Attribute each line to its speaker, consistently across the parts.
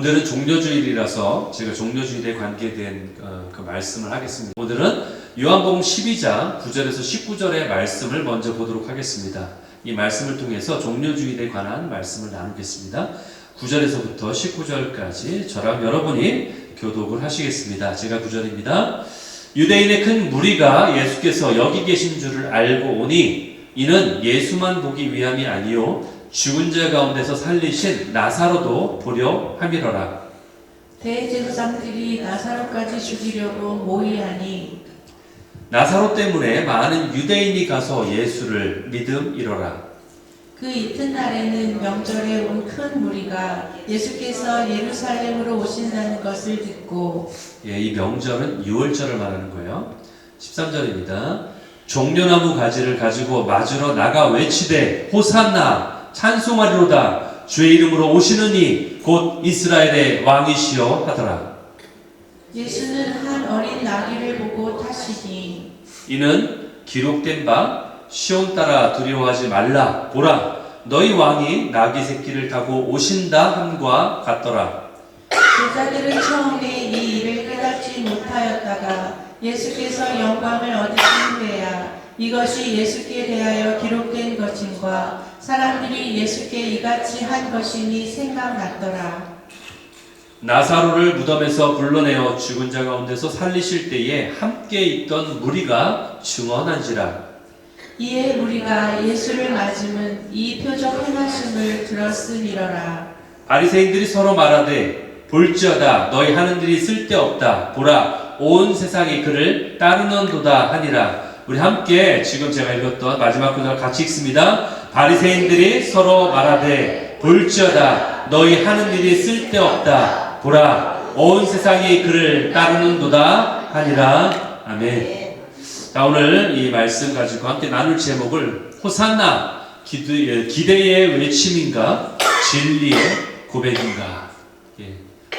Speaker 1: 오늘은 종려주일이라서 제가 종려주일에 관계된 그 말씀을 하겠습니다. 오늘은 요한복음 12장 9절에서 19절의 말씀을 먼저 보도록 하겠습니다. 이 말씀을 통해서 종려주일에 관한 말씀을 나누겠습니다. 9절에서부터 19절까지 저랑 여러분이 교독을 하시겠습니다. 제가 9절입니다. 유대인의 큰 무리가 예수께서 여기 계신 줄을 알고 오니 이는 예수만 보기 위함이 아니요 죽은 자 가운데서 살리신 나사로도 보려 함이러라.
Speaker 2: 대제사장들이 나사로까지 죽이려고 모의하니
Speaker 1: 나사로 때문에 많은 유대인이 가서 예수를 믿음이러라.
Speaker 2: 그 이튿날에는 명절에 온 큰 무리가 예수께서 예루살렘으로 오신다는 것을 듣고
Speaker 1: 이 명절은 유월절을 말하는 거예요. 13절입니다. 종려나무 가지를 가지고 맞으러 나가 외치되 호산나 찬송하리로다 주의 이름으로 오시는 이 곧 이스라엘의 왕이시여 하더라.
Speaker 2: 예수는 한 어린 나귀를 보고 타시니
Speaker 1: 이는 기록된 바 시온 따라 두려워하지 말라 보라 너희 왕이 나귀 새끼를 타고 오신다 함과 같더라.
Speaker 2: 제자들은 처음에 이 일을 깨닫지 못하였다가 예수께서 영광을 얻으신 후에야 이것이 예수께 대하여 기록된 것인과 사람들이 예수께 이같이 한 것이니 생각났더라.
Speaker 1: 나사로를 무덤에서 불러내어 죽은 자 가운데서 살리실 때에 함께 있던 무리가 증언한지라.
Speaker 2: 이에 무리가 예수를 맞음은 이 표적 행하심을 들었으리러라.
Speaker 1: 바리새인들이 서로 말하되 볼지어다 너희 하는 일이 쓸데없다 보라 온 세상이 그를 따르는도다 하니라. 우리 함께 지금 제가 읽었던 마지막 구절 같이 읽습니다. 바리새인들이 서로 말하되 볼지어다 너희 하는 일이 쓸데없다 보라 온 세상이 그를 따르는도다 하니라. 아멘. 자, 오늘 이 말씀 가지고 함께 나눌 제목을 호산나 기대의 외침인가 진리의 고백인가.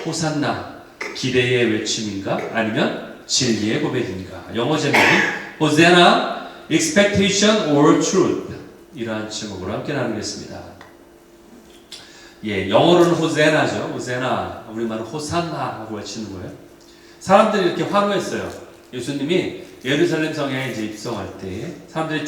Speaker 1: 호산나 기대의 외침인가 아니면 진리의 고백인가. 영어 제목은 호산나 expectation or truth 이러한 제목으로 함께 나누겠습니다. 영어로는 호세나죠. 호세나, 우리말은 호산나 하고 외치는 거예요. 사람들이 이렇게 환호했어요. 예수님이 예루살렘 성에 이제 입성할 때 사람들이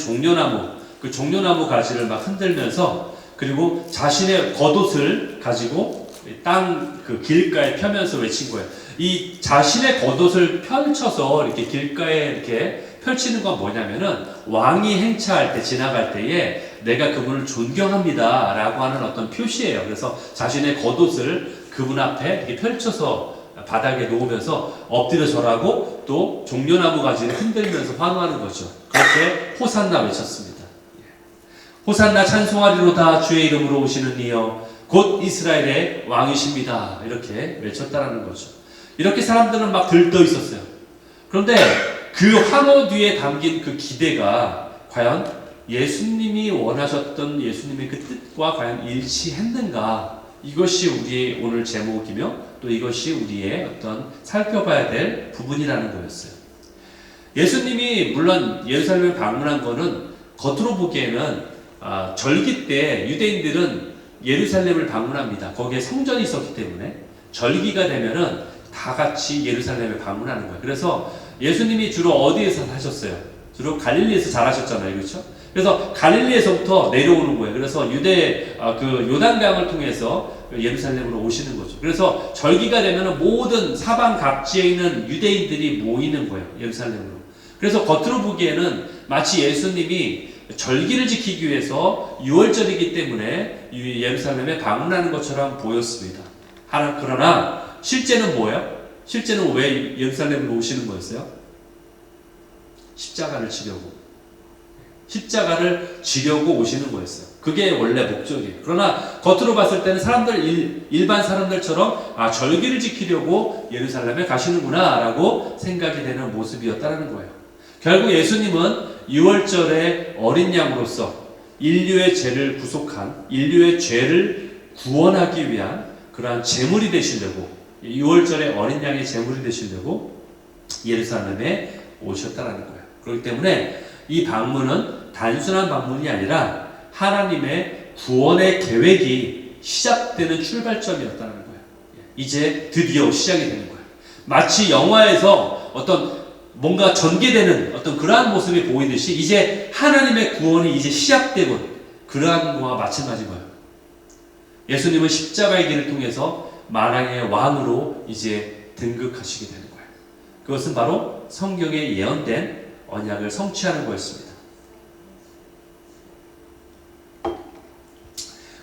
Speaker 1: 그 종려나무 가지를 막 흔들면서 그리고 자신의 겉옷을 가지고 땅 그 길가에 펴면서 외친 거예요. 이 자신의 겉옷을 펼쳐서 이렇게 길가에 이렇게 펼치는 건 뭐냐면은 왕이 행차할 때 지나갈 때에 내가 그분을 존경합니다 라고 하는 어떤 표시예요. 그래서 자신의 겉옷을 그분 앞에 이렇게 펼쳐서 바닥에 놓으면서 엎드려 절하고 또 종려나무 가지를 흔들면서 환호하는 거죠. 그렇게 호산나 외쳤습니다. 호산나 찬송하리로다 주의 이름으로 오시는 이여 곧 이스라엘의 왕이십니다. 이렇게 외쳤다라는 거죠. 이렇게 사람들은 막 들떠 있었어요. 그런데 그 환호 뒤에 담긴 그 기대가 과연 예수님이 원하셨던 예수님의 그 뜻과 과연 일치했는가? 이것이 우리의 오늘 제목이며 또 이것이 우리의 어떤 살펴봐야 될 부분이라는 거였어요. 예수님이 물론 예루살렘을 방문한 거는 겉으로 보기에는 절기 때 유대인들은 예루살렘을 방문합니다. 거기에 성전이 있었기 때문에 절기가 되면은 다 같이 예루살렘을 방문하는 거예요. 그래서 예수님이 주로 어디에서 하셨어요? 주로 갈릴리에서 잘하셨잖아요. 그렇죠? 그래서 갈릴리에서부터 내려오는 거예요. 그래서 유대 그 요단강을 통해서 예루살렘으로 오시는 거죠. 그래서 절기가 되면은 모든 사방 각지에 있는 유대인들이 모이는 거예요. 예루살렘으로. 그래서 겉으로 보기에는 마치 예수님이 절기를 지키기 위해서 유월절이기 때문에 예루살렘에 방문하는 것처럼 보였습니다. 그러나 실제는 뭐예요? 실제는 왜 예루살렘으로 오시는 거였어요? 십자가를 지려고 오시는 거였어요. 그게 원래 목적이에요. 그러나 겉으로 봤을 때는 일반 사람들처럼 절기를 지키려고 예루살렘에 가시는구나 라고 생각이 되는 모습이었다는 거예요. 결국 예수님은 유월절의 어린 양으로서 인류의 죄를 구속한 인류의 죄를 구원하기 위한 그러한 제물이 되시려고 유월절의 어린 양의 제물이 되시려고 예루살렘에 오셨다는 거예요. 그렇기 때문에 이 방문은 단순한 방문이 아니라 하나님의 구원의 계획이 시작되는 출발점이었다는 거예요. 이제 드디어 시작이 되는 거예요. 마치 영화에서 어떤 뭔가 전개되는 어떤 그러한 모습이 보이듯이 이제 하나님의 구원이 이제 시작되고 그러한 거와 마찬가지인 거예요. 예수님은 십자가의 길을 통해서 만왕의 왕으로 이제 등극하시게 되는 거예요. 그것은 바로 성경에 예언된 언약을 성취하는 거였습니다.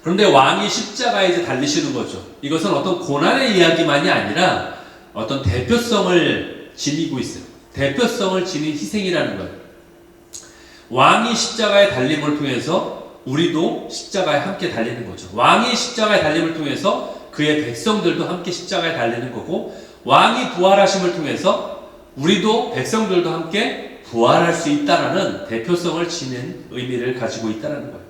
Speaker 1: 그런데 왕이 십자가에 이제 달리시는 거죠. 이것은 어떤 고난의 이야기만이 아니라 어떤 대표성을 지니고 있어요. 대표성을 지닌 희생이라는 거예요. 왕이 십자가에 달림을 통해서 우리도 십자가에 함께 달리는 거죠. 왕이 십자가에 달림을 통해서 그의 백성들도 함께 십자가에 달리는 거고, 왕이 부활하심을 통해서 우리도 백성들도 함께 부활할 수 있다라는 대표성을 지닌 의미를 가지고 있다는 거예요.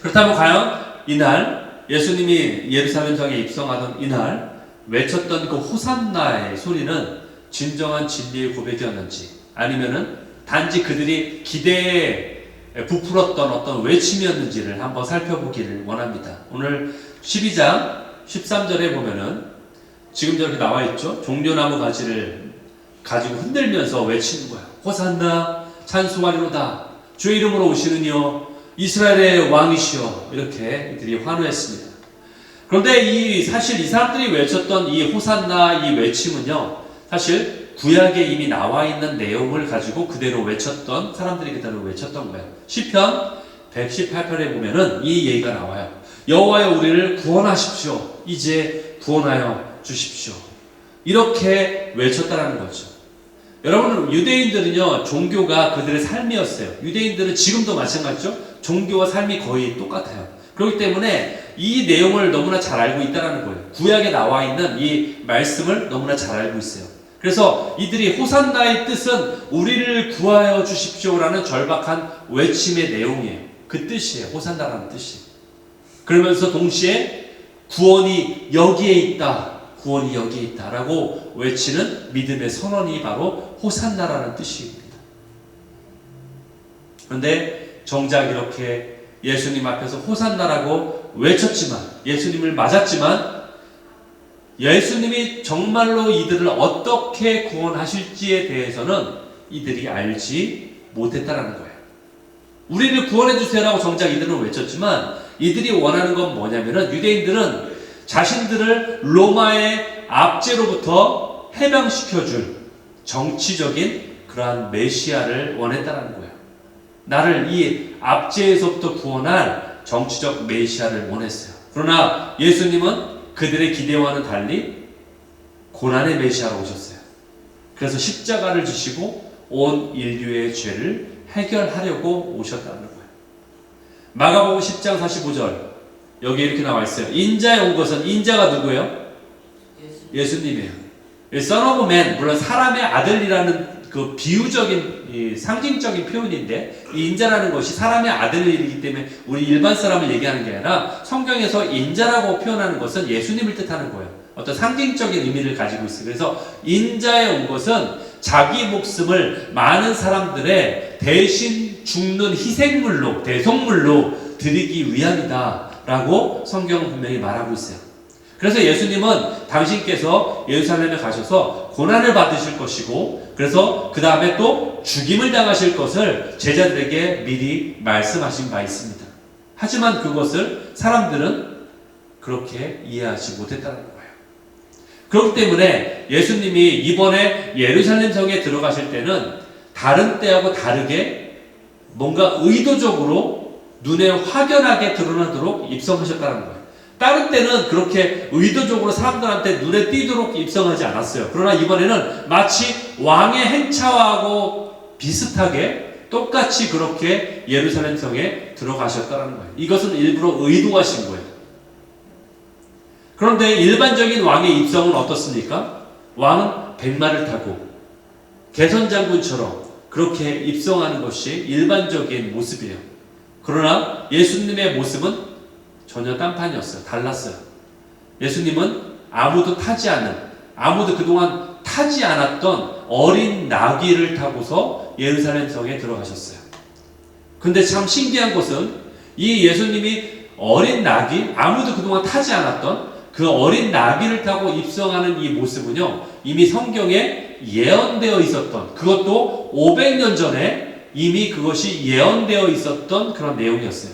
Speaker 1: 그렇다면 과연 이날 예수님이 예루살렘 성에 입성하던 이날 외쳤던 그 호산나의 소리는 진정한 진리의 고백이었는지, 아니면은 단지 그들이 기대에 부풀었던 어떤 외침이었는지를 한번 살펴보기를 원합니다. 오늘 12장 13절에 보면은 지금 저렇게 나와 있죠. 종려나무 가지를 가지고 흔들면서 외치는 거야. 호산나 찬송하리로다. 주의 이름으로 오시는 이여 이스라엘의 왕이시여. 이렇게 이들이 환호했습니다. 그런데 사실 이 사람들이 외쳤던 이 호산나 이 외침은요, 사실 구약에 이미 나와 있는 내용을 가지고 그대로 외쳤던 사람들이 그대로 외쳤던 거예요. 시편 118편에 보면은 이 얘기가 나와요. 여호와여 우리를 구원하십시오. 이제 구원하여 주십시오. 이렇게 외쳤다라는 거죠. 여러분, 유대인들은요, 종교가 그들의 삶이었어요. 유대인들은 지금도 마찬가지죠. 종교와 삶이 거의 똑같아요. 그렇기 때문에 이 내용을 너무나 잘 알고 있다는 거예요. 구약에 나와 있는 이 말씀을 너무나 잘 알고 있어요. 그래서 이들이 호산나의 뜻은 우리를 구하여 주십시오라는 절박한 외침의 내용이에요. 그 뜻이에요. 호산나라는 뜻이. 그러면서 동시에 구원이 여기에 있다. 구원이 여기에 있다라고 외치는 믿음의 선언이 바로 호산나라는 뜻입니다. 그런데 정작 이렇게 예수님 앞에서 호산나라고 외쳤지만, 예수님을 맞았지만, 예수님이 정말로 이들을 어떻게 구원하실지에 대해서는 이들이 알지 못했다라는 거예요. 우리를 구원해 주세요라고 정작 이들은 외쳤지만, 이들이 원하는 건 뭐냐면은, 유대인들은 자신들을 로마의 압제로부터 해방시켜줄 정치적인 그러한 메시아를 원했다라는 거예요. 나를 이 압제에서부터 구원할 정치적 메시아를 원했어요. 그러나 예수님은 그들의 기대와는 달리 고난의 메시아로 오셨어요. 그래서 십자가를 지시고 온 인류의 죄를 해결하려고 오셨다는 거예요. 마가복음 10장 45절 여기 이렇게 나와 있어요. 인자에 온 것은, 인자가 누구예요? 예수님이에요. Son of Man, 물론 사람의 아들이라는 그 비유적인 상징적인 표현인데, 이 인자라는 것이 사람의 아들이기 때문에 우리 일반 사람을 얘기하는 게 아니라 성경에서 인자라고 표현하는 것은 예수님을 뜻하는 거예요. 어떤 상징적인 의미를 가지고 있어요. 그래서 인자에 온 것은 자기 목숨을 많은 사람들의 대신 죽는 희생물로, 대속물로 드리기 위함이다 라고 성경은 분명히 말하고 있어요. 그래서 예수님은 당신께서 예루살렘에 가셔서 고난을 받으실 것이고, 그래서 그 다음에 또 죽임을 당하실 것을 제자들에게 미리 말씀하신 바 있습니다. 하지만 그것을 사람들은 그렇게 이해하지 못했다는 거예요. 그렇기 때문에 예수님이 이번에 예루살렘 성에 들어가실 때는 다른 때하고 다르게 뭔가 의도적으로 눈에 확연하게 드러나도록 입성하셨다는 거예요. 다른 때는 그렇게 의도적으로 사람들한테 눈에 띄도록 입성하지 않았어요. 그러나 이번에는 마치 왕의 행차하고 비슷하게 똑같이 그렇게 예루살렘 성에 들어가셨다는 거예요. 이것은 일부러 의도하신 거예요. 그런데 일반적인 왕의 입성은 어떻습니까? 왕은 백마를 타고 개선장군처럼 그렇게 입성하는 것이 일반적인 모습이에요. 그러나 예수님의 모습은 전혀 딴판이었어요. 달랐어요. 예수님은 아무도 타지 않은, 아무도 그동안 타지 않았던 어린 나귀를 타고서 예루살렘 성에 들어가셨어요. 근데 참 신기한 것은 이 예수님이 어린 나귀, 아무도 그동안 타지 않았던 그 어린 나귀를 타고 입성하는 이 모습은요, 이미 성경에 예언되어 있었던, 그것도 500년 전에 이미 그것이 예언되어 있었던 그런 내용이었어요.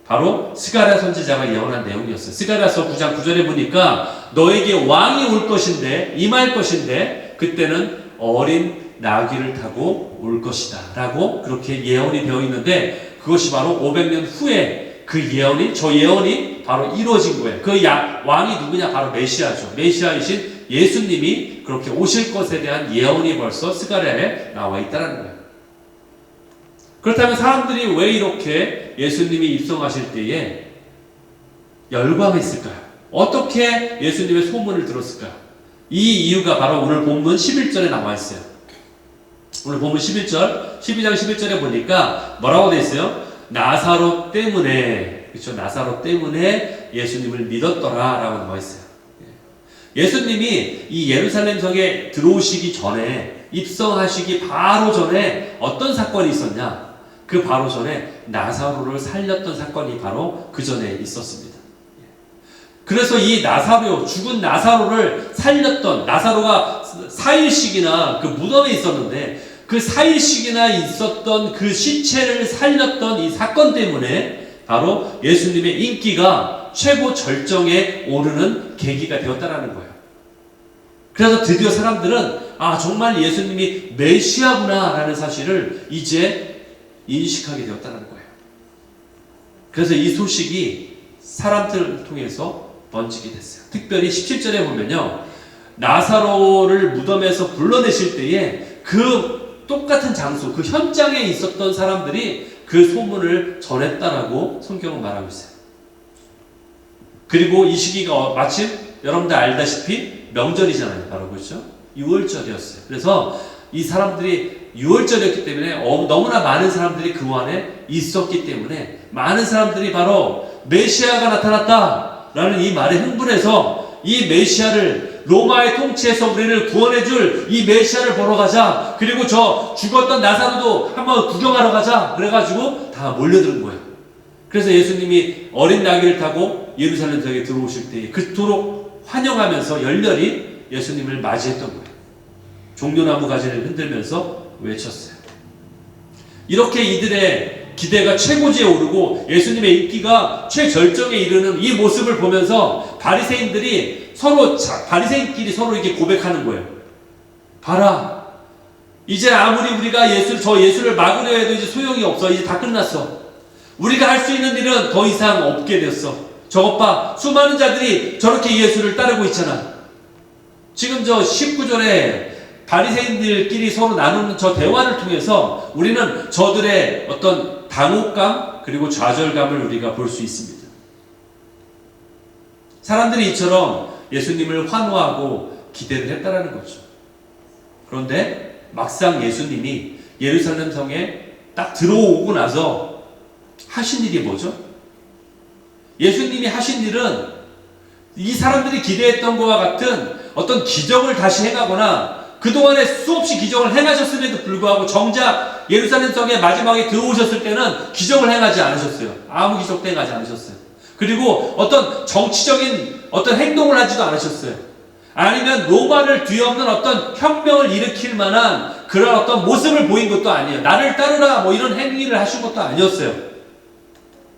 Speaker 1: 바로 스가랴 선지자가 예언한 내용이었어요. 스가랴서 9장 9절에 보니까 너에게 왕이 올 것인데, 임할 것인데, 그때는 어린 나귀를 타고 올 것이다 라고 그렇게 예언이 되어 있는데, 그것이 바로 500년 후에 그 예언이, 저 예언이 바로 이루어진 거예요. 그 왕이 누구냐? 바로 메시아죠. 메시아이신 예수님이 그렇게 오실 것에 대한 예언이 벌써 스가랴에 나와 있다는 거예요. 그렇다면 사람들이 왜 이렇게 예수님이 입성하실 때에 열광했을까요? 어떻게 예수님의 소문을 들었을까요? 이 이유가 바로 오늘 본문 11절에 나와 있어요. 오늘 본문 11절, 12장 11절에 보니까 뭐라고 되어 있어요? 나사로 때문에, 그렇죠? 나사로 때문에 예수님을 믿었더라 라고 나와 있어요. 예수님이 이 예루살렘 성에 들어오시기 전에, 입성하시기 바로 전에 어떤 사건이 있었냐? 그 바로 전에 나사로를 살렸던 사건이 바로 그 전에 있었습니다. 그래서 이 나사로, 죽은 나사로를 살렸던, 나사로가 4일씩이나 그 무덤에 있었는데 그 4일씩이나 있었던 그 시체를 살렸던 이 사건 때문에 바로 예수님의 인기가 최고 절정에 오르는 계기가 되었다라는 거예요. 그래서 드디어 사람들은 정말 예수님이 메시아구나 라는 사실을 이제 인식하게 되었다는 거예요. 그래서 이 소식이 사람들을 통해서 번지게 됐어요. 특별히 17절에 보면요, 나사로를 무덤에서 불러내실 때에 그 똑같은 장소, 그 현장에 있었던 사람들이 그 소문을 전했다라고 성경은 말하고 있어요. 그리고 이 시기가 마침 여러분들 알다시피 명절이잖아요. 바로 그렇죠? 6월절이었어요. 그래서 이 사람들이 6월절이었기 때문에 너무나 많은 사람들이 그 안에 있었기 때문에 많은 사람들이 바로 메시아가 나타났다라는 이 말에 흥분해서 이 메시아를, 로마의 통치에서 우리를 구원해줄 이 메시아를 보러 가자. 그리고 저 죽었던 나사로도 한번 구경하러 가자. 그래가지고 다 몰려드는 거예요. 그래서 예수님이 어린 나귀를 타고 예루살렘 성에 들어오실 때 그토록 환영하면서 열렬히 예수님을 맞이했던 거예요. 종려나무 가지를 흔들면서 외쳤어요. 이렇게 이들의 기대가 최고지에 오르고 예수님의 인기가 최절정에 이르는 이 모습을 보면서 바리새인끼리 서로 이렇게 고백하는 거예요. 봐라, 이제 아무리 우리가 저 예수를 막으려 해도 이제 소용이 없어. 이제 다 끝났어. 우리가 할 수 있는 일은 더 이상 없게 됐어. 저것 봐, 수많은 자들이 저렇게 예수를 따르고 있잖아. 지금 저 19절에 바리새인들끼리 서로 나누는 저 대화를 통해서 우리는 저들의 어떤 당혹감 그리고 좌절감을 우리가 볼 수 있습니다. 사람들이 이처럼 예수님을 환호하고 기대를 했다라는 거죠. 그런데 막상 예수님이 예루살렘 성에 딱 들어오고 나서 하신 일이 뭐죠? 예수님이 하신 일은 이 사람들이 기대했던 것과 같은 어떤 기적을 다시 행하거나 그동안에 수없이 기적을 행하셨음에도 불구하고 정작 예루살렘 성에 마지막에 들어오셨을 때는 기적을 행하지 않으셨어요. 아무 기적도 행하지 않으셨어요. 그리고 어떤 정치적인 어떤 행동을 하지도 않으셨어요. 아니면 로마를 뒤엎는 어떤 혁명을 일으킬 만한 그런 어떤 모습을 보인 것도 아니에요. 나를 따르라 이런 행위를 하신 것도 아니었어요.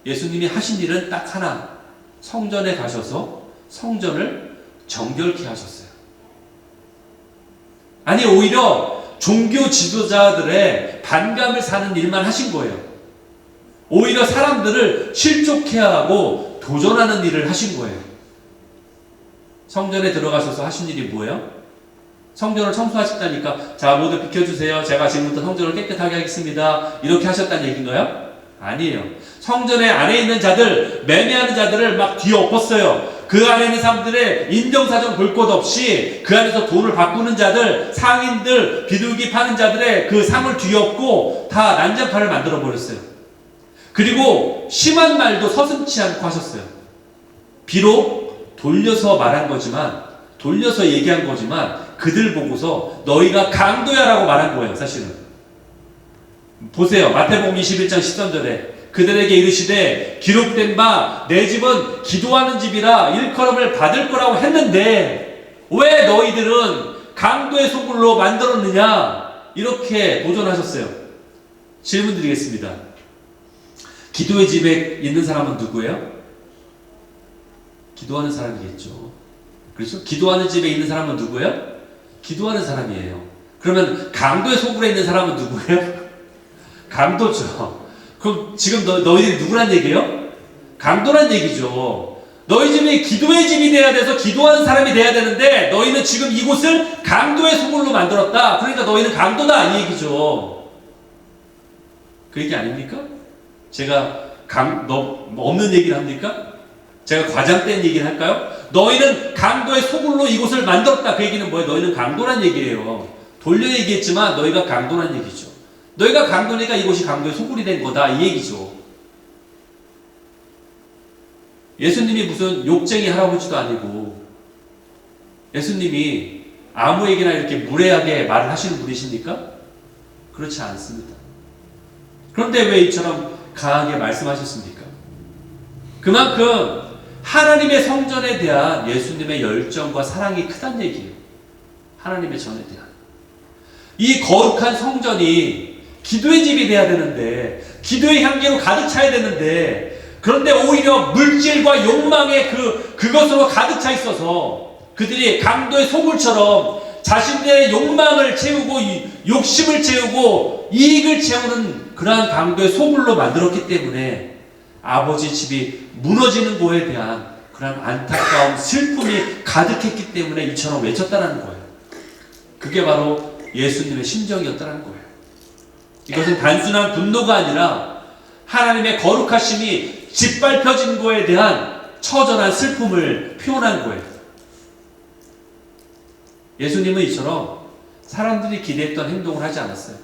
Speaker 1: 예수님이 하신 일은 딱 하나, 성전에 가셔서 성전을 정결케 하셨어요. 아니, 오히려 종교 지도자들의 반감을 사는 일만 하신 거예요. 오히려 사람들을 실족해 하고 도전하는 일을 하신 거예요. 성전에 들어가셔서 하신 일이 뭐예요? 성전을 청소하셨다니까, 자, 모두 비켜주세요. 제가 지금부터 성전을 깨끗하게 하겠습니다. 이렇게 하셨다는 얘기인가요? 아니에요. 성전에 안에 있는 자들, 매매하는 자들을 막 뒤엎었어요. 그 안에 있는 사람들의 인정사정 볼 것 없이 그 안에서 돈을 바꾸는 자들, 상인들, 비둘기 파는 자들의 그 상을 뒤엎고 다 난장판을 만들어 버렸어요. 그리고 심한 말도 서슴지 않고 하셨어요. 비록 돌려서 말한 거지만, 돌려서 얘기한 거지만 그들 보고서 너희가 강도야 라고 말한 거예요. 사실은 보세요. 마태복음 21장 13절에 그들에게 이르시되 기록된 바 내 집은 기도하는 집이라 일컬음을 받을 거라고 했는데 왜 너희들은 강도의 소굴로 만들었느냐? 이렇게 도전하셨어요. 질문 드리겠습니다. 기도의 집에 있는 사람은 누구예요? 기도하는 사람이겠죠. 그렇죠? 기도하는 집에 있는 사람은 누구예요? 기도하는 사람이에요. 그러면 강도의 소굴에 있는 사람은 누구예요? 강도죠. 그럼 지금 너희들이 누구란 얘기예요? 강도란 얘기죠. 너희 집이 기도의 집이 돼야 돼서 기도하는 사람이 돼야 되는데 너희는 지금 이곳을 강도의 소굴로 만들었다. 그러니까 너희는 강도다 이 얘기죠. 그 얘기 아닙니까? 제가 없는 얘기를 합니까? 제가 과장된 얘기를 할까요? 너희는 강도의 소굴로 이곳을 만들었다. 그 얘기는 뭐예요? 너희는 강도란 얘기예요. 돌려 얘기했지만 너희가 강도란 얘기죠. 너희가 강도니까 이곳이 강도의 소굴이 된 거다 이 얘기죠. 예수님이 무슨 욕쟁이 할아버지도 아니고 예수님이 아무에게나 이렇게 무례하게 말을 하시는 분이십니까? 그렇지 않습니다. 그런데 왜 이처럼 강하게 말씀하셨습니까? 그만큼 하나님의 성전에 대한 예수님의 열정과 사랑이 크다는 얘기예요. 하나님의 전에 대한. 이 거룩한 성전이 기도의 집이 돼야 되는데 기도의 향기로 가득 차야 되는데 그런데 오히려 물질과 욕망의 그것으로 가득 차 있어서 그들이 강도의 소굴처럼 자신들의 욕망을 채우고 욕심을 채우고 이익을 채우는 그러한 강도의 소굴로 만들었기 때문에 아버지 집이 무너지는 거에 대한 그러한 안타까움, 슬픔이 가득했기 때문에 이처럼 외쳤다는 거예요. 그게 바로 예수님의 심정이었다는 거예요. 이것은 단순한 분노가 아니라 하나님의 거룩하심이 짓밟혀진 거에 대한 처절한 슬픔을 표현한 거예요. 예수님은 이처럼 사람들이 기대했던 행동을 하지 않았어요.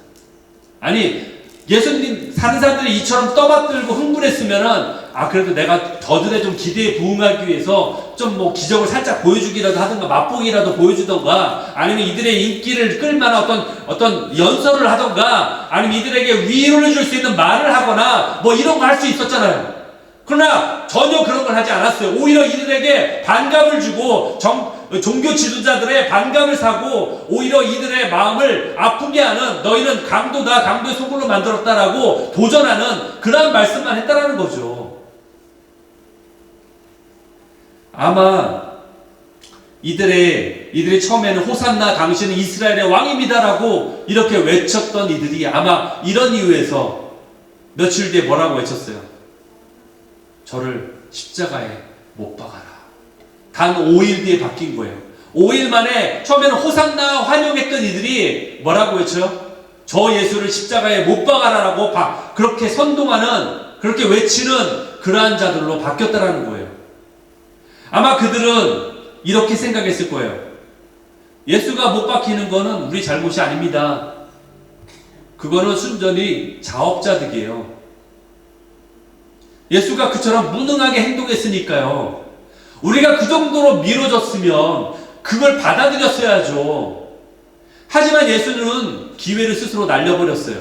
Speaker 1: 아니, 예수님 사는 사람들이 이처럼 떠받들고 흥분했으면은 그래도 내가 저들의 좀 기대에 부응하기 위해서 좀 뭐 기적을 살짝 보여주기라도 하든가 맛보기라도 보여주던가 아니면 이들의 인기를 끌만한 어떤 연설을 하던가 아니면 이들에게 위로를 줄 수 있는 말을 하거나 뭐 이런 거 할 수 있었잖아요. 그러나 전혀 그런 걸 하지 않았어요. 오히려 이들에게 반감을 주고 종교 지도자들의 반감을 사고 오히려 이들의 마음을 아프게 하는 너희는 강도다, 강도의 소굴로 만들었다라고 도전하는 그런 말씀만 했다라는 거죠. 아마 이들이 처음에는 호산나 당신은 이스라엘의 왕입니다라고 이렇게 외쳤던 이들이 아마 이런 이유에서 며칠 뒤에 뭐라고 외쳤어요? 저를 십자가에 못 박아라. 단 5일 뒤에 바뀐 거예요. 5일 만에 처음에는 호산나 환영했던 이들이 뭐라고 외쳐요? 저 예수를 십자가에 못 박아라라고 그렇게 선동하는 그렇게 외치는 그러한 자들로 바뀌었다라는 거예요. 아마 그들은 이렇게 생각했을 거예요. 예수가 못 박히는 거는 우리 잘못이 아닙니다. 그거는 순전히 자업자득이에요. 예수가 그처럼 무능하게 행동했으니까요. 우리가 그 정도로 미뤄졌으면 그걸 받아들였어야죠. 하지만 예수는 기회를 스스로 날려버렸어요.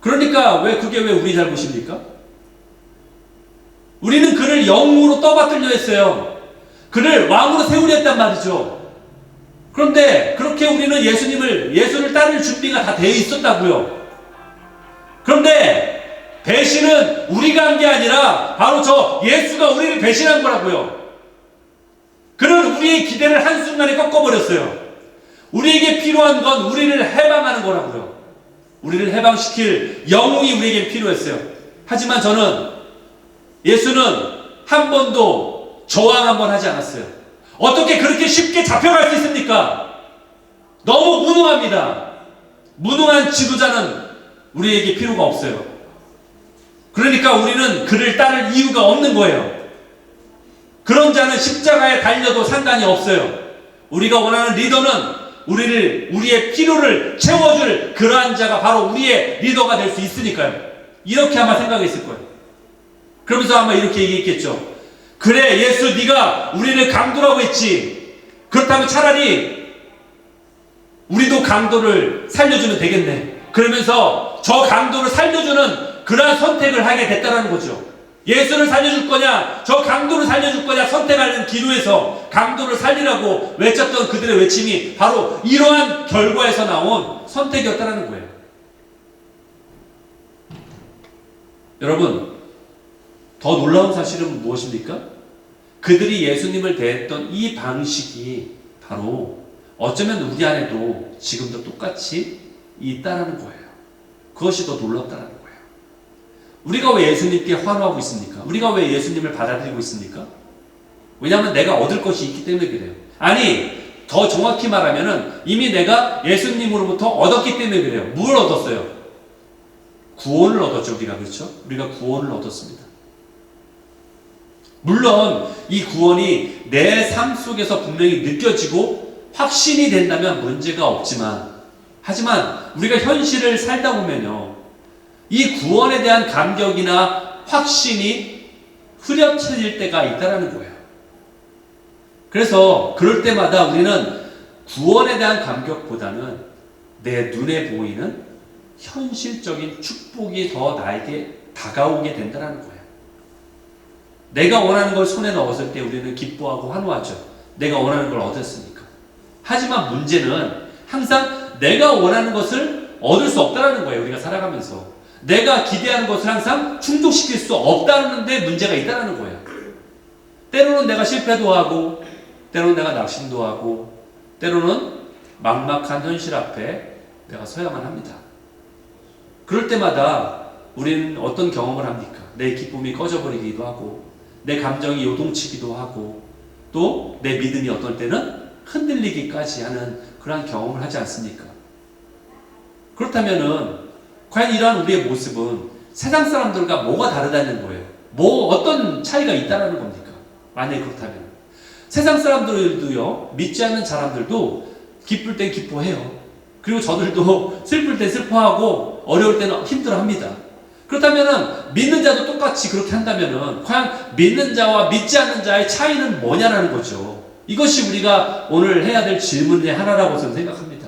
Speaker 1: 그러니까 그게 왜 우리 잘못입니까? 우리는 그를 영으로 떠받들려 했어요. 그를 왕으로 세우려 했단 말이죠. 그런데 그렇게 우리는 예수를 따를 준비가 다 되어 있었다고요. 그런데 배신은 우리가 한 게 아니라 바로 저 예수가 우리를 배신한 거라고요. 그는 우리의 기대를 한순간에 꺾어버렸어요. 우리에게 필요한 건 우리를 해방하는 거라고요. 우리를 해방시킬 영웅이 우리에게 필요했어요. 하지만 예수는 한 번도 저항 한 번 하지 않았어요. 어떻게 그렇게 쉽게 잡혀갈 수 있습니까? 너무 무능합니다. 무능한 지도자는 우리에게 필요가 없어요. 그러니까 우리는 그를 따를 이유가 없는 거예요. 그런 자는 십자가에 달려도 상관이 없어요. 우리가 원하는 리더는 우리의 필요를 채워줄 그러한 자가 바로 우리의 리더가 될 수 있으니까요. 이렇게 아마 생각했을 거예요. 그러면서 아마 이렇게 얘기했겠죠. 그래, 예수 네가 우리를 강도라고 했지. 그렇다면 차라리 우리도 강도를 살려주면 되겠네. 그러면서 저 강도를 살려주는 그러한 선택을 하게 됐다는 거죠. 예수를 살려줄 거냐, 저 강도를 살려줄 거냐 선택하는 기도에서 강도를 살리라고 외쳤던 그들의 외침이 바로 이러한 결과에서 나온 선택이었다는 거예요. 여러분, 더 놀라운 사실은 무엇입니까? 그들이 예수님을 대했던 이 방식이 바로 어쩌면 우리 안에도 지금도 똑같이 있다라는 거예요. 그것이 더 놀랍다라는 거예요. 우리가 왜 예수님께 환호하고 있습니까? 우리가 왜 예수님을 받아들이고 있습니까? 왜냐하면 내가 얻을 것이 있기 때문에 그래요. 아니, 더 정확히 말하면은 이미 내가 예수님으로부터 얻었기 때문에 그래요. 뭘 얻었어요? 구원을 얻었죠, 우리가. 그렇죠? 우리가 구원을 얻었습니다. 물론 이 구원이 내 삶 속에서 분명히 느껴지고 확신이 된다면 문제가 없지만, 하지만 우리가 현실을 살다 보면요, 이 구원에 대한 감격이나 확신이 흐려쳐질 때가 있다라는 거예요. 그래서 그럴 때마다 우리는 구원에 대한 감격보다는 내 눈에 보이는 현실적인 축복이 더 나에게 다가오게 된다는 거예요. 내가 원하는 걸 손에 넣었을 때 우리는 기뻐하고 환호하죠. 내가 원하는 걸 얻었으니까. 하지만 문제는 항상 내가 원하는 것을 얻을 수 없다는 거예요. 우리가 살아가면서. 내가 기대하는 것을 항상 충족시킬 수 없다는 데 문제가 있다는 거예요. 때로는 내가 실패도 하고, 때로는 내가 낙심도 하고, 때로는 막막한 현실 앞에 내가 서야만 합니다. 그럴 때마다 우리는 어떤 경험을 합니까? 내 기쁨이 꺼져버리기도 하고, 내 감정이 요동치기도 하고, 또 내 믿음이 어떨 때는 흔들리기까지 하는 그러한 경험을 하지 않습니까? 그렇다면은 과연 이러한 우리의 모습은 세상 사람들과 뭐가 다르다는 거예요? 어떤 차이가 있다는 겁니까? 만약에 그렇다면 세상 사람들도요, 믿지 않는 사람들도 기쁠 땐 기뻐해요. 그리고 저들도 슬플 땐 슬퍼하고 어려울 때는 힘들어합니다. 그렇다면은 믿는 자도 똑같이 그렇게 한다면은 과연 믿는 자와 믿지 않는 자의 차이는 뭐냐라는 거죠. 이것이 우리가 오늘 해야 될 질문의 하나라고 저는 생각합니다.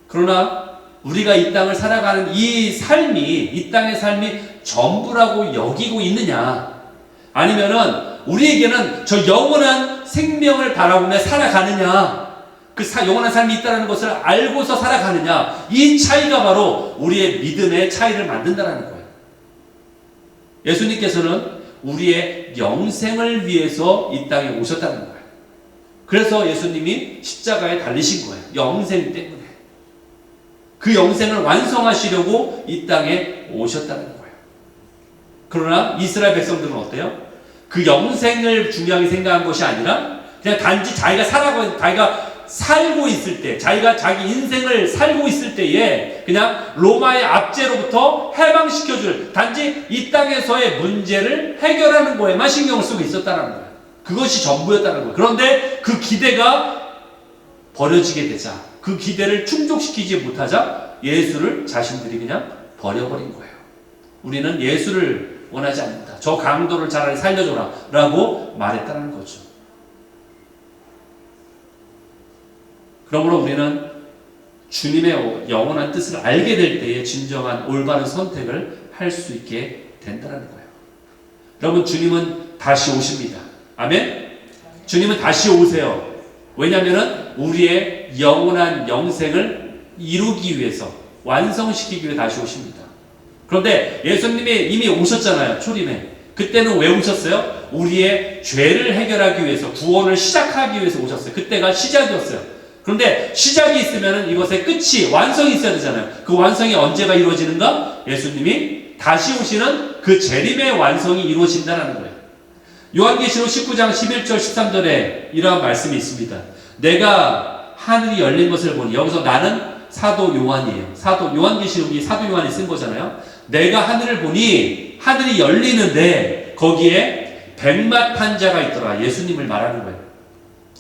Speaker 1: 그러나 우리가 이 땅을 살아가는 이 땅의 삶이 전부라고 여기고 있느냐, 아니면은 우리에게는 저 영원한 생명을 바라보며 살아가느냐, 그 영원한 삶이 있다는 것을 알고서 살아가느냐, 이 차이가 바로 우리의 믿음의 차이를 만든다는 거예요. 예수님께서는 우리의 영생을 위해서 이 땅에 오셨다는 거예요. 그래서 예수님이 십자가에 달리신 거예요. 영생 때문에. 그 영생을 완성하시려고 이 땅에 오셨다는 거예요. 그러나 이스라엘 백성들은 어때요? 그 영생을 중요하게 생각한 것이 아니라 그냥 단지 자기가 살고 있을 때, 자기가 자기 인생을 살고 있을 때에 그냥 로마의 압제로부터 해방시켜줄, 단지 이 땅에서의 문제를 해결하는 거에만 신경을 쓰고 있었다는 거예요. 그것이 전부였다는 거예요. 그런데 그 기대가 버려지게 되자, 그 기대를 충족시키지 못하자 예수를 자신들이 그냥 버려버린 거예요. 우리는 예수를 원하지 않는다. 저 강도를 차라리 살려줘라 라고 말했다는 거죠. 그러므로 우리는 주님의 영원한 뜻을 알게 될 때에 진정한 올바른 선택을 할 수 있게 된다는 거예요. 여러분, 주님은 다시 오십니다. 아멘? 주님은 다시 오세요. 왜냐하면 우리의 영원한 영생을 이루기 위해서, 완성시키기 위해 다시 오십니다. 그런데 예수님이 이미 오셨잖아요. 초림에. 그때는 왜 오셨어요? 우리의 죄를 해결하기 위해서, 구원을 시작하기 위해서 오셨어요. 그때가 시작이었어요. 그런데 시작이 있으면 이것의 끝이, 완성이 있어야 되잖아요. 그 완성이 언제가 이루어지는가? 예수님이 다시 오시는 그 재림의 완성이 이루어진다는 거예요. 요한계시록 19장 11절 13절에 이러한 말씀이 있습니다. 내가 하늘이 열린 것을 보니, 여기서 나는 사도 요한이에요. 요한계시록이 사도 요한이 쓴 거잖아요. 내가 하늘을 보니 하늘이 열리는데 거기에 백마탄 자가 있더라. 예수님을 말하는 거예요.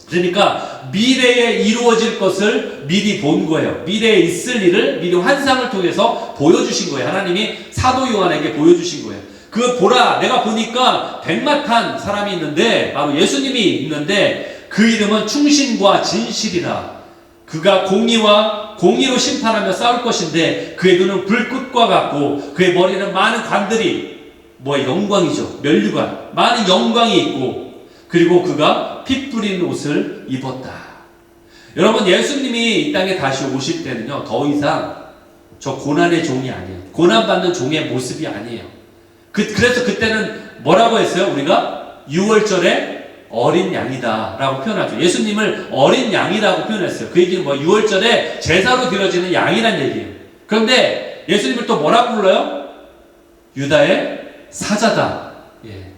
Speaker 1: 그러니까 미래에 이루어질 것을 미리 본 거예요. 미래에 있을 일을 미리 환상을 통해서 보여주신 거예요. 하나님이 사도 요한에게 보여주신 거예요. 그 보라, 내가 보니까 백마탄 사람이 있는데, 바로 예수님이 있는데 그 이름은 충신과 진실이라. 그가 공의로 심판하며 싸울 것인데 그의 눈은 불꽃과 같고 그의 머리는 많은 관들이 영광이죠. 면류관. 많은 영광이 있고 그리고 그가 피 뿌린 옷을 입었다. 여러분 예수님이 이 땅에 다시 오실 때는요. 더 이상 저 고난의 종이 아니에요. 고난받는 종의 모습이 아니에요. 그래서 그때는 뭐라고 했어요? 우리가 6월절에 어린 양이다 라고 표현하죠. 예수님을 어린 양이라고 표현했어요. 그 얘기는 6월절에 제사로 드려지는 양이란 얘기예요. 그런데 예수님을 또 뭐라고 불러요? 유다의 사자다. 예.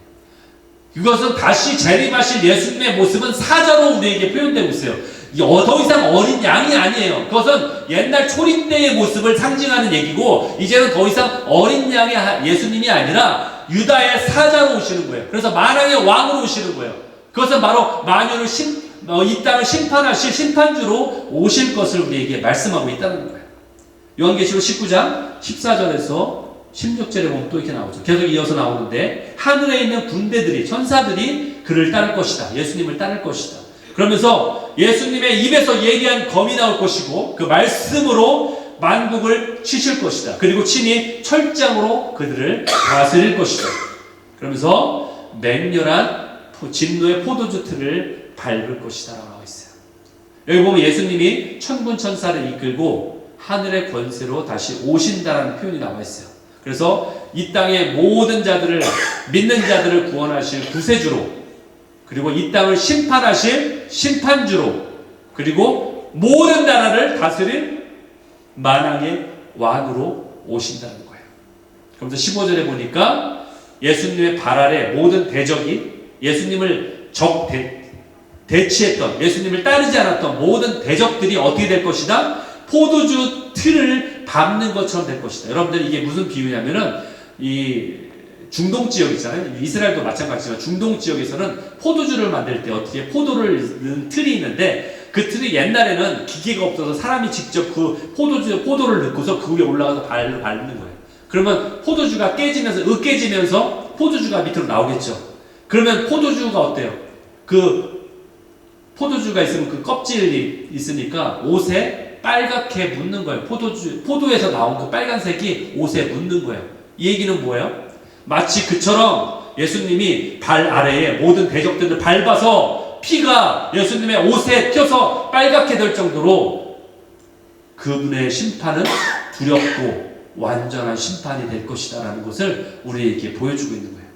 Speaker 1: 이것은 다시 재림하실 예수님의 모습은 사자로 우리에게 표현되고 있어요. 더 이상 어린 양이 아니에요. 그것은 옛날 초림 때의 모습을 상징하는 얘기고 이제는 더 이상 어린 양의 예수님이 아니라 유다의 사자로 오시는 거예요. 그래서 만왕의 왕으로 오시는 거예요. 그것은 바로 만유를 이 땅을 심판하실 심판주로 오실 것을 우리에게 말씀하고 있다는 거예요. 요한계시록 19장 14절에서 16절에 보면 또 이렇게 나오죠. 계속 이어서 나오는데 하늘에 있는 군대들이 천사들이 그를 따를 것이다. 예수님을 따를 것이다. 그러면서 예수님의 입에서 예리한 검이 나올 것이고 그 말씀으로 만국을 치실 것이다. 그리고 친히 철장으로 그들을 다스릴 것이다. 그러면서 맹렬한 진노의 포도주 틀을 밟을 것이다 라고 나와 있어요. 여기 보면 예수님이 천군 천사를 이끌고 하늘의 권세로 다시 오신다라는 표현이 나와 있어요. 그래서 이 땅의 모든 자들을 믿는 자들을 구원하실 구세주로 그리고 이 땅을 심판하실 심판주로 그리고 모든 나라를 다스릴 만왕의 왕으로 오신다는 거예요. 그러면서 15절에 보니까 예수님의 발 아래 모든 대적이 예수님을 대치했던 예수님을 따르지 않았던 모든 대적들이 어떻게 될 것이다? 포도주 틀을 밟는 것처럼 될 것이다. 여러분들 이게 무슨 비유냐면은 이 중동 지역 있잖아요. 이스라엘도 마찬가지지만 중동 지역에서는 포도주를 만들 때 어떻게 포도를 넣는 틀이 있는데 그 틀이 옛날에는 기계가 없어서 사람이 직접 그 포도를 넣고서 그 위에 올라가서 발로 밟는 거예요. 그러면 포도주가 으깨지면서 포도주가 밑으로 나오겠죠. 그러면 포도주가 어때요? 그 포도주가 있으면 그 껍질이 있으니까 옷에 빨갛게 묻는 거예요. 포도에서 나온 그 빨간색이 옷에 묻는 거예요. 이 얘기는 뭐예요? 마치 그처럼 예수님이 발 아래에 모든 대적들을 밟아서 피가 예수님의 옷에 튀어서 빨갛게 될 정도로 그분의 심판은 두렵고 완전한 심판이 될 것이다 라는 것을 우리에게 보여주고 있는 거예요.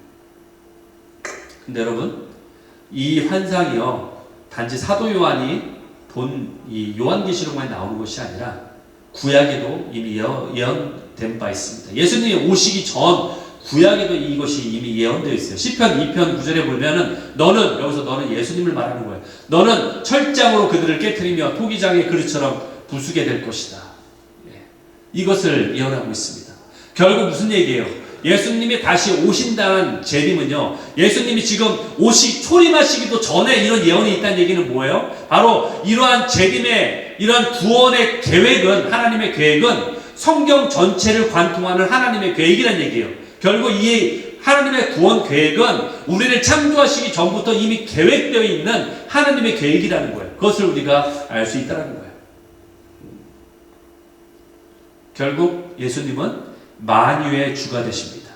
Speaker 1: 근데 여러분 이 환상이요 단지 사도 요한이 본 이 요한계시록만 나오는 것이 아니라 구약에도 이미 예언된 바 있습니다. 예수님이 오시기 전 구약에도 이것이 이미 예언되어 있어요. 시편 2편 9절에 보면은 너는 예수님을 말하는 거예요. 너는 철장으로 그들을 깨트리며 토기장의 그릇처럼 부수게 될 것이다. 이것을 예언하고 있습니다. 결국 무슨 얘기예요? 예수님이 다시 오신다는 재림은요, 예수님이 지금 초림하시기도 전에 이런 예언이 있다는 얘기는 뭐예요? 바로 이러한 재림의, 이러한 구원의 계획은, 하나님의 계획은 성경 전체를 관통하는 하나님의 계획이라는 얘기예요. 결국 이 하나님의 구원 계획은 우리를 창조하시기 전부터 이미 계획되어 있는 하나님의 계획이라는 거예요. 그것을 우리가 알 수 있다는 거예요. 결국 예수님은 만유의 주가 되십니다.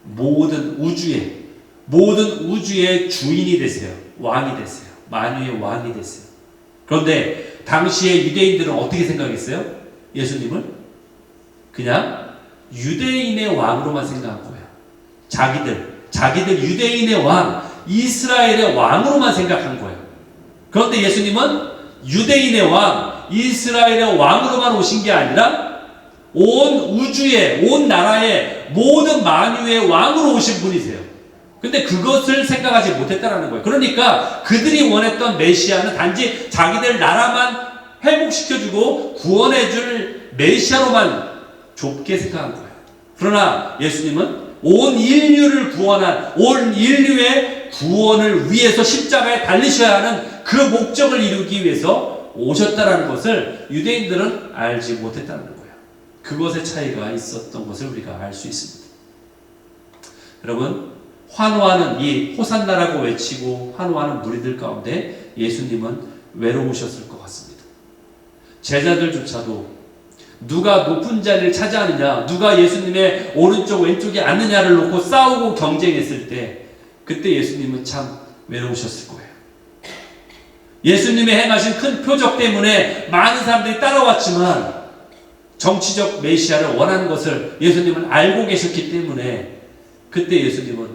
Speaker 1: 모든 우주의 주인이 되세요. 왕이 되세요. 만유의 왕이 되세요. 그런데 당시의 유대인들은 어떻게 생각했어요? 예수님을 그냥 유대인의 왕으로만 생각한 거예요. 자기들 유대인의 왕, 이스라엘의 왕으로만 생각한 거예요. 그런데 예수님은 유대인의 왕, 이스라엘의 왕으로만 오신 게 아니라 온 나라의 모든 만유의 왕으로 오신 분이세요. 근데 그것을 생각하지 못했다라는 거예요. 그러니까 그들이 원했던 메시아는 단지 자기들 나라만 회복시켜주고 구원해줄 메시아로만 좁게 생각한 거예요. 그러나 예수님은 온 인류를 구원한, 온 인류의 구원을 위해서 십자가에 달리셔야 하는 그 목적을 이루기 위해서 오셨다라는 것을 유대인들은 알지 못했다는 거예요. 그것의 차이가 있었던 것을 우리가 알 수 있습니다. 여러분, 환호하는 이 호산나라고 외치고 환호하는 무리들 가운데 예수님은 외로우셨을 것 같습니다. 제자들조차도 누가 높은 자리를 차지하느냐, 누가 예수님의 오른쪽 왼쪽에 앉느냐를 놓고 싸우고 경쟁했을 때 그때 예수님은 참 외로우셨을 거예요. 예수님의 행하신 큰 표적 때문에 많은 사람들이 따라왔지만 정치적 메시아를 원하는 것을 예수님은 알고 계셨기 때문에 그때 예수님은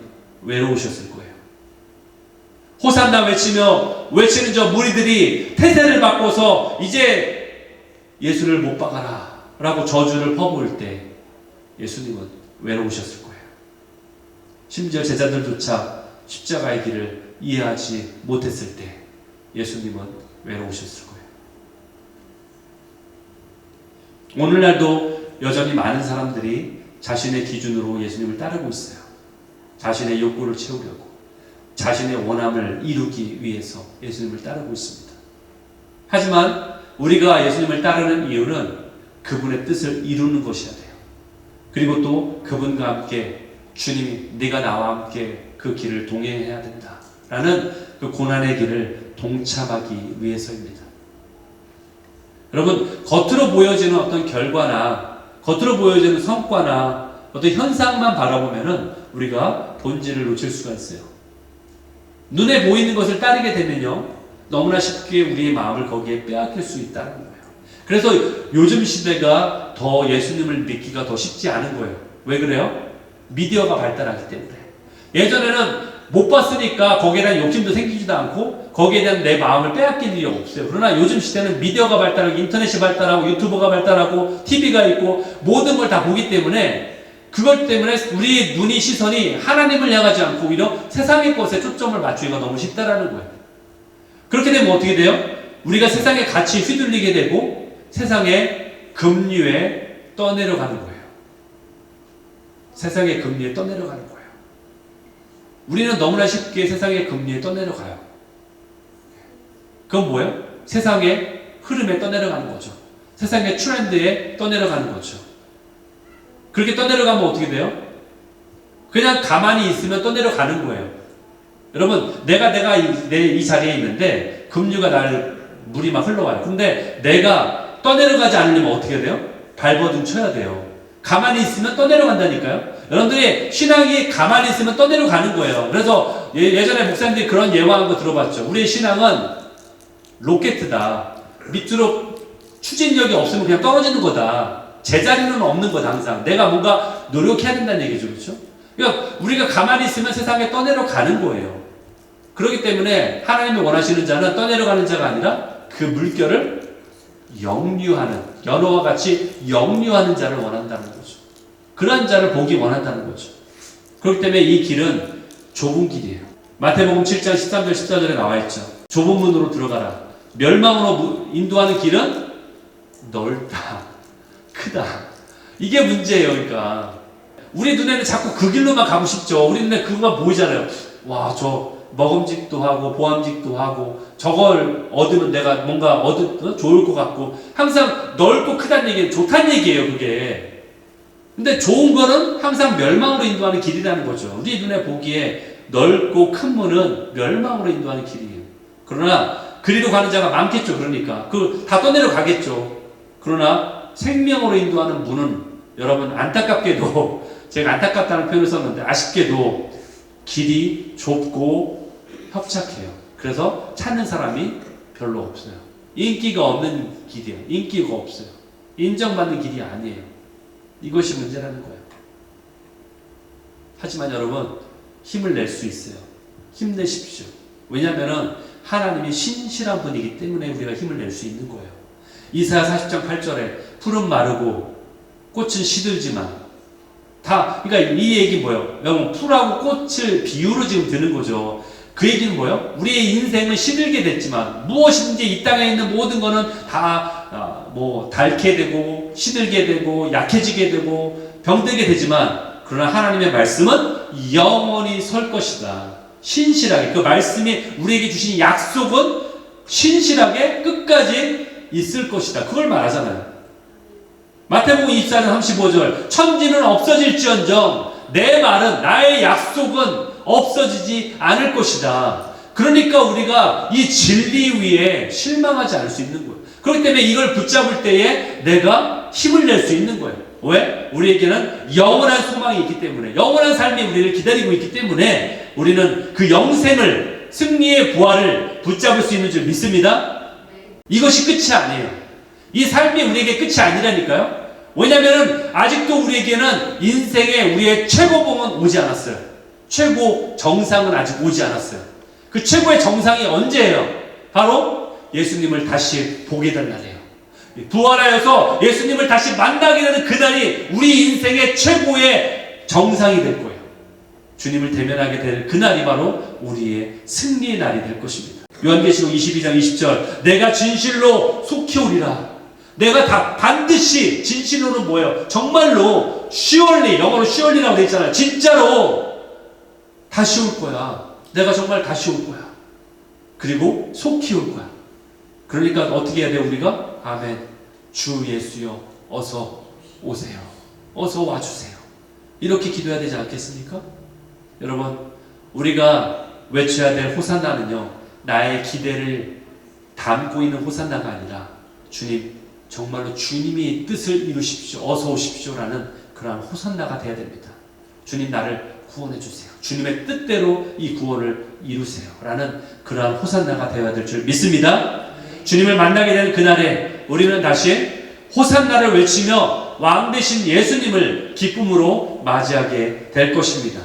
Speaker 1: 외로우셨을 거예요. 호산나 외치는 저 무리들이 태세를 바꿔서 이제 예수를 못 박아라 라고 저주를 퍼부을 때 예수님은 외로우셨을 거예요. 심지어 제자들조차 십자가의 길을 이해하지 못했을 때 예수님은 외로우셨을 거예요. 오늘날도 여전히 많은 사람들이 자신의 기준으로 예수님을 따르고 있어요. 자신의 욕구를 채우려고, 자신의 원함을 이루기 위해서 예수님을 따르고 있습니다. 하지만 우리가 예수님을 따르는 이유는 그분의 뜻을 이루는 것이어야 돼요. 그리고 또 그분과 함께 주님이 네가 나와 함께 그 길을 동행해야 된다 라는 그 고난의 길을 동참하기 위해서입니다. 여러분, 겉으로 보여지는 어떤 결과나 겉으로 보여지는 성과나 어떤 현상만 바라보면은 우리가 본질을 놓칠 수가 있어요. 눈에 보이는 것을 따르게 되면요, 너무나 쉽게 우리의 마음을 거기에 빼앗길 수 있다는 거예요. 그래서 요즘 시대가 더 예수님을 믿기가 더 쉽지 않은 거예요. 왜 그래요? 미디어가 발달하기 때문에. 예전에는 못 봤으니까 거기에 대한 욕심도 생기지도 않고 거기에 대한 내 마음을 빼앗길 일이 없어요. 그러나 요즘 시대는 미디어가 발달하고 인터넷이 발달하고 유튜버가 발달하고 TV가 있고 모든 걸 다 보기 때문에 그것 때문에 우리의 눈이 시선이 하나님을 향하지 않고 오히려 세상의 것에 초점을 맞추기가 너무 쉽다라는 거예요. 그렇게 되면 어떻게 돼요? 우리가 세상의 가치에 휘둘리게 되고 세상의 급류에 떠내려가는 거예요. 세상의 급류에 떠내려가는 거예요. 우리는 너무나 쉽게 세상의 급류에 떠내려가요. 그건 뭐예요? 세상의 흐름에 떠내려가는 거죠. 세상의 트렌드에 떠내려가는 거죠. 그렇게 떠내려가면 어떻게 돼요? 그냥 가만히 있으면 떠내려가는 거예요. 여러분, 내가 이 자리에 있는데 급류가 물이 막 흘러와요. 근데 내가 떠내려가지 않으려면 어떻게 돼요? 발버둥 쳐야 돼요. 가만히 있으면 떠내려간다니까요. 여러분들이 신앙이 가만히 있으면 떠내려가는 거예요. 그래서 예전에 목사님들이 그런 예화한 거 들어봤죠. 우리의 신앙은 로켓이다. 밑으로 추진력이 없으면 그냥 떨어지는 거다. 제자리는 없는 거다. 항상 내가 뭔가 노력해야 된다는 얘기죠. 그렇죠? 그러니까 우리가 가만히 있으면 세상에 떠내려가는 거예요. 그렇기 때문에 하나님이 원하시는 자는 떠내려가는 자가 아니라 그 물결을 역류하는, 연어와 같이 역류하는 자를 원한다는 거죠. 그런 자를 보기 원한다는 거죠. 그렇기 때문에 이 길은 좁은 길이에요. 마태복음 7장 13절 14절에 나와 있죠. 좁은 문으로 들어가라. 멸망으로 인도하는 길은 넓다, 크다. 이게 문제예요. 그러니까 우리 눈에는 자꾸 그 길로만 가고 싶죠. 우리 눈에 그거만 보이잖아요. 와, 저 먹음직도 하고 보암직도 하고 저걸 얻으면 내가 뭔가 좋을 것 같고 항상 넓고 크다는 얘기는 좋다는 얘기예요. 그게. 근데 좋은 거는 항상 멸망으로 인도하는 길이라는 거죠. 우리 눈에 보기에 넓고 큰 문은 멸망으로 인도하는 길이에요. 그러나 그리로 가는 자가 많겠죠. 그러니까 다 떠내려 가겠죠. 그러나 생명으로 인도하는 문은 여러분 안타깝게도 제가 안타깝다는 표현을 썼는데 아쉽게도 길이 좁고 협착해요. 그래서 찾는 사람이 별로 없어요. 인기가 없는 길이에요. 인기가 없어요. 인정받는 길이 아니에요. 이것이 문제라는 거예요. 하지만 여러분 힘을 낼 수 있어요. 힘내십시오. 왜냐하면 하나님이 신실한 분이기 때문에 우리가 힘을 낼 수 있는 거예요. 이사야 40장 8절에 풀은 마르고 꽃은 시들지만 그러니까 이 얘기 뭐예요? 여러분 풀하고 꽃을 비유로 지금 드는 거죠. 그 얘기는 뭐예요? 우리의 인생은 시들게 됐지만 무엇이든지 이 땅에 있는 모든 거는 다 닳게 되고 시들게 되고 약해지게 되고 병들게 되지만 그러나 하나님의 말씀은 영원히 설 것이다. 신실하게 그 말씀이 우리에게 주신 약속은 신실하게 끝까지 있을 것이다. 그걸 말하잖아요. 마태복음 24장 35절 천지는 없어질지언정 내 말은 나의 약속은 없어지지 않을 것이다. 그러니까 우리가 이 진리 위에 실망하지 않을 수 있는 거예요. 그렇기 때문에 이걸 붙잡을 때에 내가 힘을 낼 수 있는 거예요. 왜? 우리에게는 영원한 소망이 있기 때문에, 영원한 삶이 우리를 기다리고 있기 때문에 우리는 그 영생을, 승리의 부활을 붙잡을 수 있는 줄 믿습니다. 이것이 끝이 아니에요. 이 삶이 우리에게 끝이 아니라니까요. 왜냐하면 아직도 우리에게는 인생의 우리의 최고봉은 오지 않았어요. 최고 정상은 아직 오지 않았어요. 그 최고의 정상이 언제예요? 바로 예수님을 다시 보게 될 날이에요. 부활하여서 예수님을 다시 만나게 되는 그날이 우리 인생의 최고의 정상이 될 거예요. 주님을 대면하게 될 그날이 바로 우리의 승리의 날이 될 것입니다. 요한계시록 22장 20절, 내가 진실로 속히 오리라. 내가 다 반드시, 진실로는 뭐예요? 정말로 surely, 영어로 surely라고 되어 있잖아요. 진짜로 다시 올 거야. 내가 정말 다시 올 거야. 그리고 속히 올 거야. 그러니까 어떻게 해야 돼요, 우리가? 아멘. 주 예수여, 어서 오세요. 어서 와주세요. 이렇게 기도해야 되지 않겠습니까? 여러분, 우리가 외쳐야 될 호산나는요, 나의 기대를 담고 있는 호산나가 아니라, 주님, 정말로 주님이 뜻을 이루십시오. 어서 오십시오라는 그러한 호산나가 되어야 됩니다. 주님, 나를 구원해 주세요. 주님의 뜻대로 이 구원을 이루세요. 라는 그러한 호산나가 되어야 될 줄 믿습니다. 주님을 만나게 되는 그날에 우리는 다시 호산나를 외치며 왕 되신 예수님을 기쁨으로 맞이하게 될 것입니다.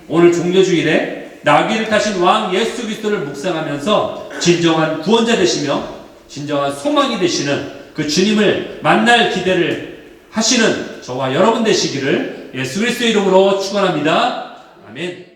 Speaker 1: 오늘 종려주일에 나귀를 타신 왕 예수 그리스도를 묵상하면서 진정한 구원자 되시며 진정한 소망이 되시는 그 주님을 만날 기대를 하시는 저와 여러분 되시기를 예수 그리스도의 이름으로 축원합니다. 아멘.